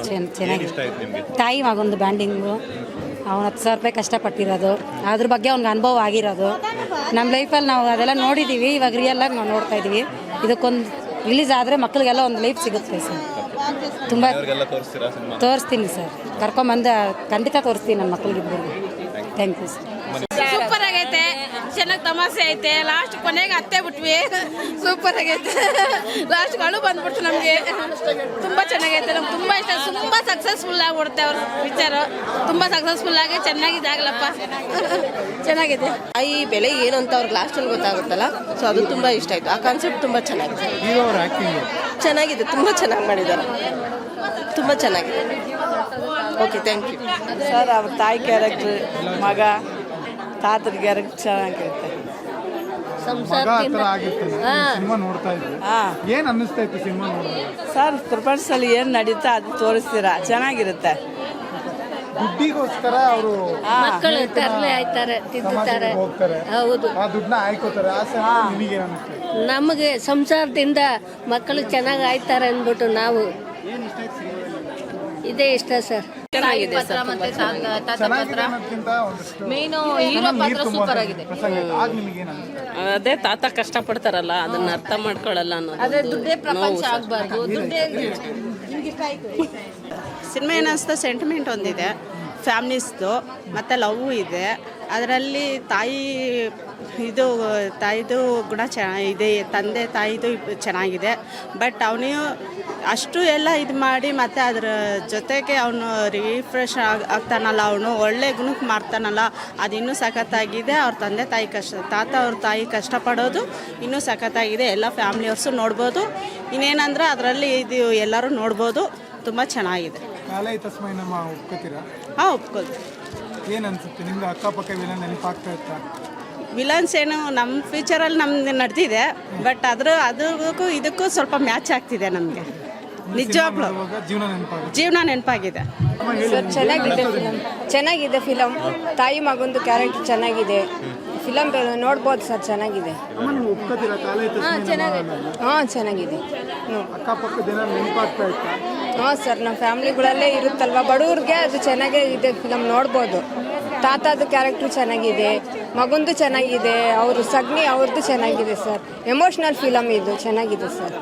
ಚೆನ್ನಾಗಿದೆ. ತಾಯಿ ಮಗೊಂದು ಬ್ಯಾಂಡಿಂಗು, ಅವ್ನು 10,000 ರೂಪಾಯಿ ಕಷ್ಟಪಟ್ಟಿರೋದು, ಅದ್ರ ಬಗ್ಗೆ ಅವ್ನಿಗೆ ಅನುಭವ ಆಗಿರೋದು. ನಮ್ಮ ಲೈಫಲ್ಲಿ ನಾವು ಅದೆಲ್ಲ ನೋಡಿದ್ದೀವಿ, ಇವಾಗ ರಿಯಲ್ಲಾಗಿ ನಾವು ನೋಡ್ತಾ ಇದ್ದೀವಿ. ಇದಕ್ಕೊಂದು ರಿಲೀಸ್ ಆದರೆ ಮಕ್ಕಳಿಗೆಲ್ಲ ಒಂದು ಲೈಫ್ ಸಿಗುತ್ತೆ ಸರ್. ತುಂಬ ತೋರಿಸ್ತೀನಿ ಸರ್, ಕರ್ಕೊಂಬಂದು ಖಂಡಿತ ತೋರಿಸ್ತೀನಿ ನನ್ನ ಮಕ್ಕಳಿಗಿಬ್ಬರಿಗೆ. Thank you sir. ಸೂಪರ್ ಆಗೈತೆ, ಚೆನ್ನಾಗಿ ತಮಾಷೆ ಐತೆ. ಲಾಸ್ಟ್ ಕೊನೆಗೆ ಅತ್ತೆ ಬಿಟ್ವಿ, ಸೂಪರ್ ಆಗೈತೆ. ಲಾಸ್ಟ್ಗಳು ಬಂದ್ಬಿಡ್ತು ನಮಗೆ. ತುಂಬ ಚೆನ್ನಾಗೈತೆ, ನಮ್ಗೆ ತುಂಬ ಇಷ್ಟ. ತುಂಬ ಸಕ್ಸಸ್ಫುಲ್ ಆಗಿ ಓಡುತ್ತೆ ಅವ್ರ ಪಿಕ್ಚರು. ತುಂಬ ಸಕ್ಸಸ್ಫುಲ್ ಆಗಿ ಚೆನ್ನಾಗಿದೆ ಆಗ್ಲಪ್ಪ, ಚೆನ್ನಾಗಿದೆ. ಈ ಬೆಲೆ ಏನು ಅಂತ ಅವ್ರಿಗೆ ಲಾಸ್ಟಲ್ಲಿ ಗೊತ್ತಾಗುತ್ತಲ್ಲ, ಸೊ ಅದು ತುಂಬ ಇಷ್ಟ ಆಯಿತು. ಆ ಕಾನ್ಸೆಪ್ಟ್ ತುಂಬ ಚೆನ್ನಾಗಿದೆ. ಚೆನ್ನಾಗಿದೆ, ತುಂಬ ಚೆನ್ನಾಗಿ ಮಾಡಿದ್ದಾರೆ, ತುಂಬ ಚೆನ್ನಾಗಿದೆ. Okay, thank you sir. ಅವ್ರ ತಾಯಿ ಕ್ಯಾರೆಕ್ಟ್ರ್, ಮಗ ತಾತದ ಕ್ಯಾರೆಕ್ಟರ್ ಚೆನ್ನಾಗಿರುತ್ತೆ. ಸರ್, ಪ್ರಪಂಚದಲ್ಲಿ ಏನು ನಡೀತಾ ಅದು ತೋರಿಸ್ತೀರಾ, ಚೆನ್ನಾಗಿರುತ್ತೆ. ದುಡ್ಡಿಗೋಸ್ಕರ ಅವರು ಮಕ್ಕಳು ತರಲೆ ಆಯ್ತಾರೆ, ತಿಂತಾರೆ. ಹೌದು, ನಮಗೆ ಸಂಸಾರದಿಂದ ಮಕ್ಕಳು ಚೆನ್ನಾಗಿ ಆಯ್ತಾರೆ ಅಂದ್ಬಿಟ್ಟು ನಾವು ಇದೇ ಇಷ್ಟ ಸರ್. ಚೆನ್ನಾಗಿದೆ ಸರ್, ಮೇನು ಹೀರೋ ಪಾತ್ರ ಸೂಪರ್ ಆಗಿದೆ. ಅದೇ ತಾತ ಕಷ್ಟಪಡ್ತಾರಲ್ಲ, ಅದನ್ನ ಅರ್ಥ ಮಾಡ್ಕೊಳ್ಳಲ್ಲ ಅನ್ನೋದು. ಅದೇ ದುಡ್ಡೇ ಪ್ರಪಂಚ ಆಗಬಾರ್ದು. ದುಡ್ಡೇ ಸಿನಿಮಾ ಏನಿಸ್ತಾ ಸೆಂಟಿಮೆಂಟ್ ಒಂದಿದೆ, ಫ್ಯಾಮಿಲೀಸ್ದು ಮತ್ತು ಲವ್ ಇದೆ. ಅದರಲ್ಲಿ ತಾಯಿದು ಗುಣ ಚೆನ್ನಾಗಿದೆ, ತಂದೆ ತಾಯಿದು ಚೆನ್ನಾಗಿದೆ. ಬಟ್ ಅವನು ಅಷ್ಟು ಎಲ್ಲ ಇದು ಮಾಡಿ ಮತ್ತು ಅದರ ಜೊತೆಗೆ ಅವನು ರಿಫ್ರೆಶ್ ಆಗ್ತಾನಲ್ಲ, ಅವನು ಒಳ್ಳೆ ಗುಣಕ್ಕೆ ಮಾಡ್ತಾನಲ್ಲ, ಅದು ಇನ್ನೂ ಸಖತ್ತಾಗಿದೆ. ಅವ್ರ ತಂದೆ ತಾಯಿ ತಾತ ಅವ್ರ ತಾಯಿ ಕಷ್ಟಪಡೋದು ಇನ್ನೂ ಸಖತ್ತಾಗಿದೆ. ಎಲ್ಲ ಫ್ಯಾಮಿಲಿಯವ್ರಸು ನೋಡ್ಬೋದು. ಇನ್ನೇನಂದ್ರೆ ಅದರಲ್ಲಿ ಇದು ಎಲ್ಲರೂ ನೋಡ್ಬೋದು, ತುಂಬ ಚೆನ್ನಾಗಿದೆ. ಹಾಂ, ಒಪ್ಕೋತೀವಿ. ಏನು ಅನ್ಸುತ್ತೆ ನಿಮ್ಗೆ? ಅಕ್ಕಪಕ್ಕ ವಿಲನ್ ನೆನಪಾಗ್ತಾ ಇತ್ತಾ? ವಿಲನ್ಸ್ ಏನು ನಮ್ಮ ಫ್ಯೂಚರಲ್ಲಿ ನಮ್ದು ನಡೆದಿದೆ, ಬಟ್ ಅದಕ್ಕೂ ಇದಕ್ಕೂ ಸ್ವಲ್ಪ ಮ್ಯಾಚ್ ಆಗ್ತಿದೆ ನಮಗೆ. ನಿಜವಾಗ್ಲೂ ಜೀವನ ನೆನಪಾಗಿದೆ. ಚೆನ್ನಾಗಿದೆ ಫಿಲಮ್. ತಾಯಿ ಮಗಂದು ಕ್ಯಾರೆಕ್ಟರ್ ಚೆನ್ನಾಗಿದೆ. ಫಿಲಮ್ ನೋಡ್ಬೋದು ಸರ್, ಚೆನ್ನಾಗಿದೆ. ಚೆನ್ನಾಗಿದೆ. ಹಾಂ ಸರ್, ನಮ್ಮ ಫ್ಯಾಮಿಲಿಗಳಲ್ಲೇ ಇರುತ್ತಲ್ವ, ಬಡವ್ರಿಗೆ ಅದು ಚೆನ್ನಾಗೇ ಇದೆ. ಫಿಲಮ್ ನೋಡ್ಬೋದು. ತಾತದ ಕ್ಯಾರೆಕ್ಟ್ರು ಚೆನ್ನಾಗಿದೆ, ಮಗಂದು ಚೆನ್ನಾಗಿದೆ, ಅವರು ಸಗಣಿ ಅವ್ರದ್ದು ಚೆನ್ನಾಗಿದೆ ಸರ್. ಎಮೋಷ್ನಲ್ ಫಿಲಮ್ ಇದು, ಚೆನ್ನಾಗಿದೆ ಸರ್.